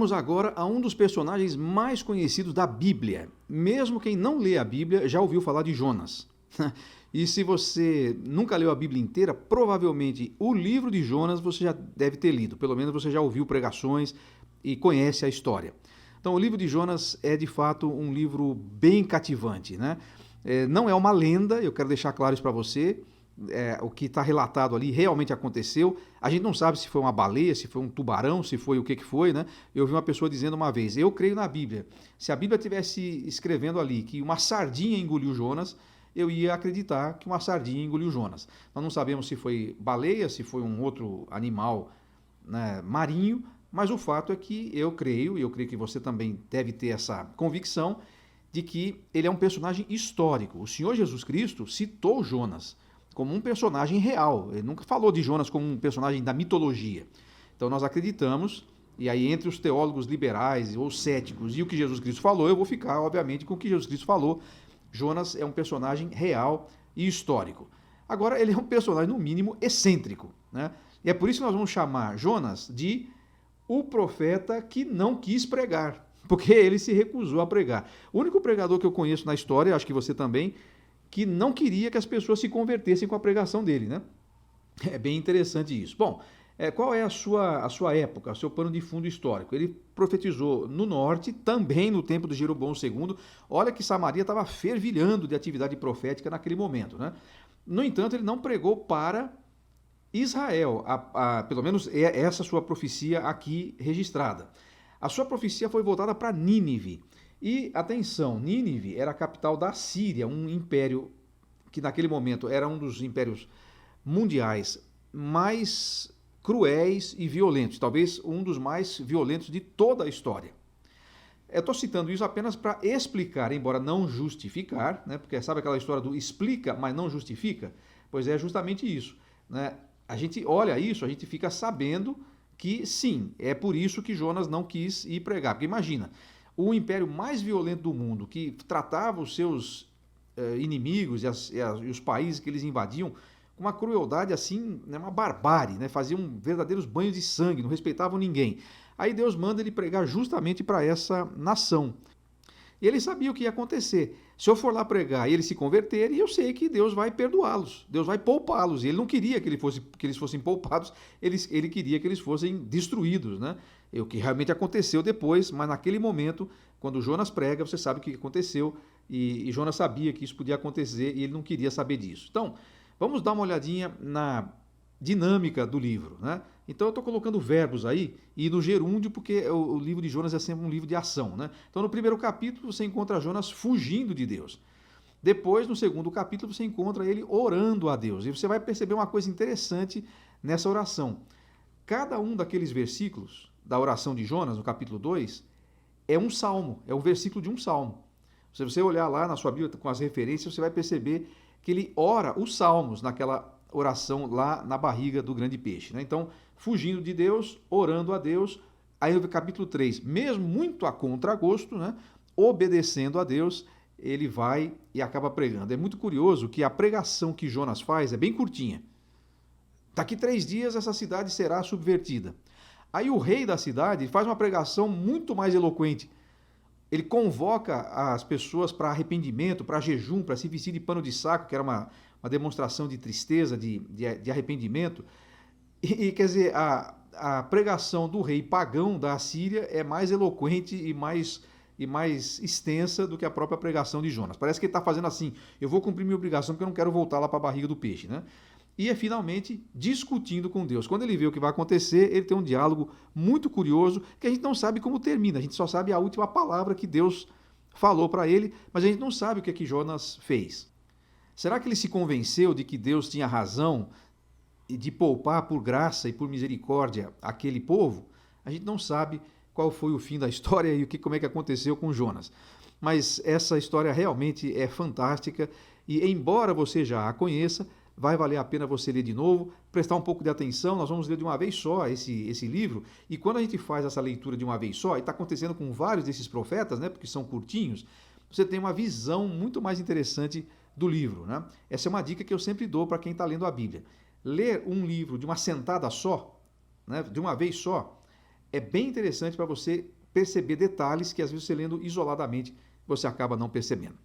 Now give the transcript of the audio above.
Vamos agora a um dos personagens mais conhecidos da Bíblia. Mesmo quem não lê a Bíblia já ouviu falar de Jonas. E se você nunca leu a Bíblia inteira, provavelmente o livro de Jonas você já deve ter lido. Pelo menos você já ouviu pregações e conhece a história. Então o livro de Jonas é de fato um livro bem cativante, né? Não é uma lenda, eu quero deixar claro isso para você. O que está relatado ali realmente aconteceu. A gente não sabe se foi uma baleia, se foi um tubarão, se foi o que foi, né? Eu vi uma pessoa dizendo uma vez, eu creio na Bíblia. Se a Bíblia estivesse escrevendo ali que uma sardinha engoliu Jonas, eu ia acreditar que uma sardinha engoliu Jonas. Nós não sabemos se foi baleia, se foi um outro animal, né, marinho, mas o fato é que eu creio, e eu creio que você também deve ter essa convicção, de que ele é um personagem histórico. O Senhor Jesus Cristo citou Jonas como um personagem real. Ele nunca falou de Jonas como um personagem da mitologia. Então nós acreditamos, e aí entre os teólogos liberais ou céticos e o que Jesus Cristo falou, eu vou ficar, obviamente, com o que Jesus Cristo falou. Jonas é um personagem real e histórico. Agora, ele é um personagem, no mínimo, excêntrico, né? E é por isso que nós vamos chamar Jonas de o profeta que não quis pregar, porque ele se recusou a pregar. O único pregador que eu conheço na história, acho que você também, que não queria que as pessoas se convertessem com a pregação dele, né? É bem interessante isso. Bom, qual é a sua época, o seu pano de fundo histórico? Ele profetizou no norte, também no tempo de Jeroboão II. Olha que Samaria estava fervilhando de atividade profética naquele momento, né? No entanto, ele não pregou para Israel, pelo menos é essa sua profecia aqui registrada. A sua profecia foi voltada para Nínive. E, atenção, Nínive era a capital da Síria, um império que naquele momento era um dos impérios mundiais mais cruéis e violentos, talvez um dos mais violentos de toda a história. Eu estou citando isso apenas para explicar, embora não justificar, né? Porque sabe aquela história do explica, mas não justifica? Pois é justamente isso, né? A gente olha isso, a gente fica sabendo que sim, é por isso que Jonas não quis ir pregar. Porque imagina, o império mais violento do mundo, que tratava os seus inimigos e os países que eles invadiam com uma crueldade assim, né, uma barbárie, né? Faziam verdadeiros banhos de sangue, não respeitavam ninguém. Aí Deus manda ele pregar justamente para essa nação. E ele sabia o que ia acontecer. Se eu for lá pregar e eles se converterem, eu sei que Deus vai perdoá-los, Deus vai poupá-los. E ele não queria que eles fossem poupados, ele queria que eles fossem destruídos, né? O que realmente aconteceu depois, mas naquele momento, quando Jonas prega, você sabe o que aconteceu, e Jonas sabia que isso podia acontecer e ele não queria saber disso. Então, vamos dar uma olhadinha na dinâmica do livro, né? Então eu estou colocando verbos aí e no gerúndio porque o livro de Jonas é sempre um livro de ação, né? Então no primeiro capítulo você encontra Jonas fugindo de Deus. Depois, no segundo capítulo, você encontra ele orando a Deus. E você vai perceber uma coisa interessante nessa oração. Cada um daqueles versículos da oração de Jonas, no capítulo 2, é um salmo, é o versículo de um salmo. Se você olhar lá na sua Bíblia com as referências, você vai perceber que ele ora os salmos naquela oração lá na barriga do grande peixe, né? Então, fugindo de Deus, orando a Deus. Aí no capítulo 3, mesmo muito a contragosto, né, obedecendo a Deus, ele vai e acaba pregando. É muito curioso que a pregação que Jonas faz é bem curtinha. Daqui 3 dias essa cidade será subvertida. Aí o rei da cidade faz uma pregação muito mais eloquente. Ele convoca as pessoas para arrependimento, para jejum, para se vestir de pano de saco, que era uma demonstração de tristeza, de arrependimento. E quer dizer, a pregação do rei pagão da Assíria é mais eloquente e mais extensa do que a própria pregação de Jonas. Parece que ele está fazendo assim, eu vou cumprir minha obrigação porque eu não quero voltar lá para a barriga do peixe, né? E é finalmente discutindo com Deus. Quando ele vê o que vai acontecer, ele tem um diálogo muito curioso, que a gente não sabe como termina, a gente só sabe a última palavra que Deus falou para ele, mas a gente não sabe o que é que Jonas fez. Será que ele se convenceu de que Deus tinha razão de poupar por graça e por misericórdia aquele povo? A gente não sabe qual foi o fim da história e como é que aconteceu com Jonas. Mas essa história realmente é fantástica e, embora você já a conheça, vai valer a pena você ler de novo, prestar um pouco de atenção. Nós vamos ler de uma vez só esse livro, e quando a gente faz essa leitura de uma vez só, e está acontecendo com vários desses profetas, né, porque são curtinhos, você tem uma visão muito mais interessante do livro, né? Essa é uma dica que eu sempre dou para quem está lendo a Bíblia. Ler um livro de uma sentada só, né, de uma vez só, é bem interessante para você perceber detalhes que às vezes você lendo isoladamente você acaba não percebendo.